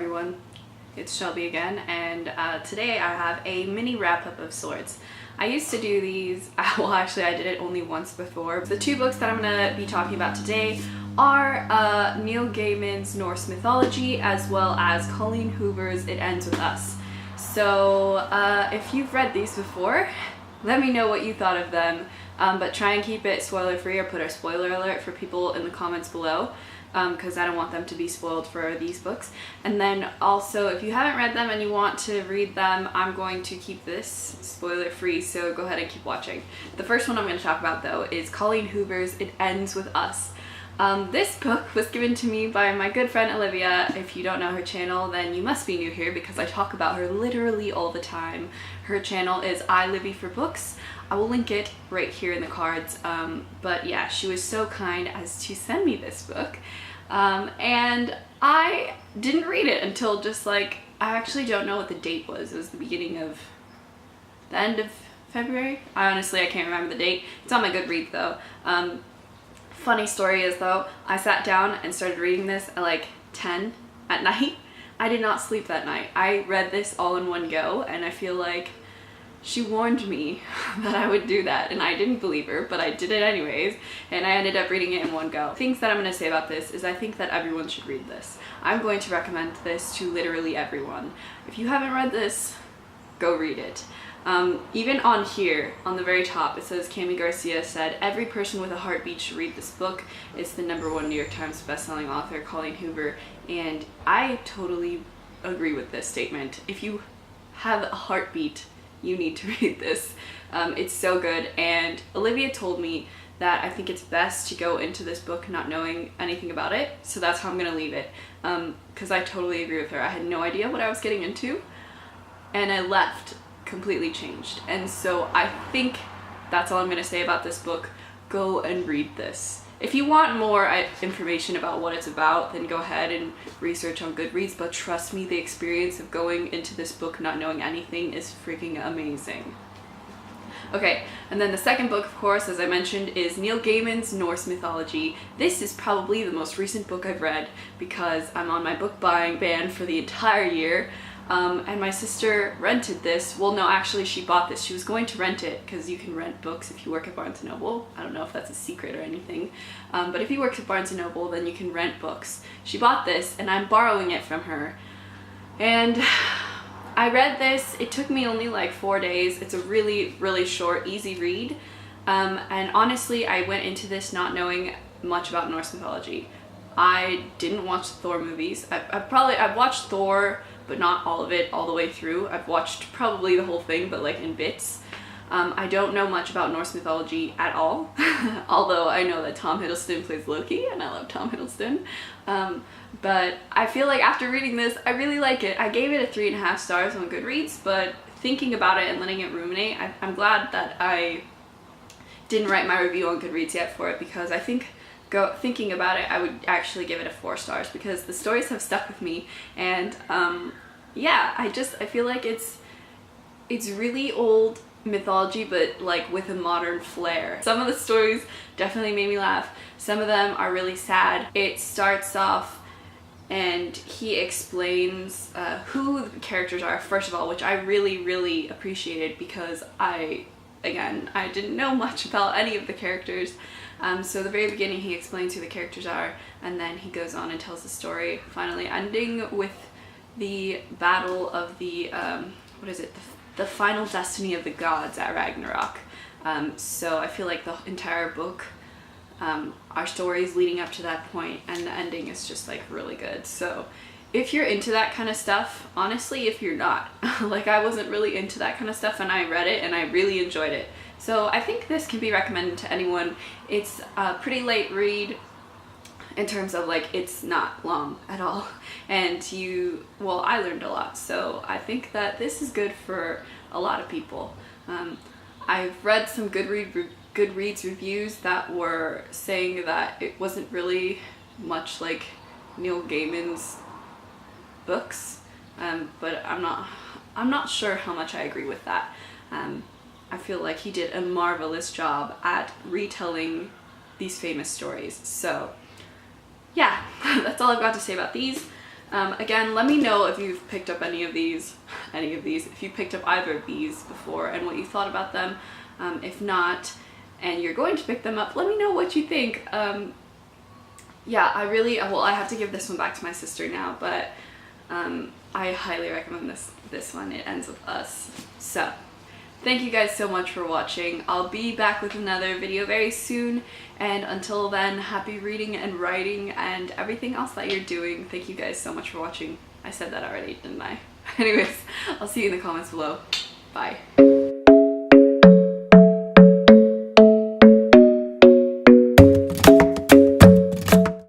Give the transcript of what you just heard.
everyone, it's Shelby again, and today I have a mini wrap-up of sorts. I used to do these, well actually I did it only once before. The two books that I'm going to be talking about today are Neil Gaiman's Norse Mythology as well as Colleen Hoover's It Ends With Us. So if you've read these before, let me know what you thought of them, but try and keep it spoiler free or put a spoiler alert for people in the comments below. Because I don't want them to be spoiled for these books. And then also, if you haven't read them and you want to read them, I'm going to keep this spoiler free, so go ahead and keep watching. The first one I'm going to talk about though is Colleen Hoover's It Ends With Us. This book was given to me by my good friend Olivia. If you don't know her channel, then you must be new here because I talk about her literally all the time. Her channel is iLivvyForBooks. I will link it right here in the cards, but yeah, she was so kind as to send me this book, and I didn't read it until just like, I actually don't know what the date was. It was the end of February? I can't remember the date. It's on my Goodreads though. Funny story is though, I sat down and started reading this at like 10 at night. I did not sleep that night. I read this all in one go, and I feel like she warned me that I would do that, and I didn't believe her, but I did it anyways, and I ended up reading it in one go. Things that I'm going to say about this is I think that everyone should read this. I'm going to recommend this to literally everyone. If you haven't read this, go read it. Even on here, on the very top, it says Cami Garcia said, "Every person with a heartbeat should read this book. It's the #1 New York Times bestselling author, Colleen Hoover," and I totally agree with this statement. If you have a heartbeat, you need to read this. It's so good, and Olivia told me that I think it's best to go into this book not knowing anything about it, so that's how I'm gonna leave it, because I totally agree with her. I had no idea what I was getting into, and I left completely changed, and so I think that's all I'm gonna say about this book. Go and read this. If you want more information about what it's about, then go ahead and research on Goodreads, but trust me, the experience of going into this book not knowing anything is freaking amazing. Okay, and then the second book, of course, as I mentioned, is Neil Gaiman's Norse Mythology. This is probably the most recent book I've read because I'm on my book buying ban for the entire year. And my sister rented this. Well, no, actually she bought this. She was going to rent it because you can rent books if you work at Barnes & Noble. I don't know if that's a secret or anything. But if you work at Barnes & Noble, then you can rent books. She bought this and I'm borrowing it from her. And I read this. It took me only like 4 days. It's a really, really short, easy read. And honestly, I went into this not knowing much about Norse mythology. I didn't watch the Thor movies. I've watched Thor, but not all of it all the way through. I've watched probably the whole thing, but like in bits. I don't know much about Norse mythology at all, although I know that Tom Hiddleston plays Loki, and I love Tom Hiddleston. But I feel like after reading this, I really like it. I gave it a 3.5 stars on Goodreads, but thinking about it and letting it ruminate, I'm glad that I didn't write my review on Goodreads yet for it, because I think thinking about it, I would actually give it a 4 stars because the stories have stuck with me, and yeah, I feel like it's really old mythology, but like with a modern flair. Some of the stories definitely made me laugh. Some of them are really sad. It starts off and he explains who the characters are, first of all, which I really, really appreciated because I didn't know much about any of the characters. So at the very beginning he explains who the characters are, and then he goes on and tells the story, finally ending with the battle of the, the final destiny of the gods at Ragnarok. So I feel like the entire book are stories leading up to that point, and the ending is just like really good. So if you're into that kind of stuff, honestly, if you're not, like I wasn't really into that kind of stuff, and I read it and I really enjoyed it. So I think this can be recommended to anyone. It's a pretty light read in terms of like, it's not long at all. And I learned a lot. So I think that this is good for a lot of people. I've read some Goodreads reviews that were saying that it wasn't really much like Neil Gaiman's books, but I'm not sure how much I agree with that. I feel like he did a marvelous job at retelling these famous stories. So yeah, that's all I've got to say about these. Again, let me know if you've picked up any of these, if you picked up either of these before and what you thought about them. If not, and you're going to pick them up, let me know what you think. Yeah, I have to give this one back to my sister now, but I highly recommend this one. It ends with us. So, thank you guys so much for watching. I'll be back with another video very soon, and until then, happy reading and writing and everything else that you're doing. Thank you guys so much for watching. I said that already, didn't I? Anyways, I'll see you in the comments below. Bye.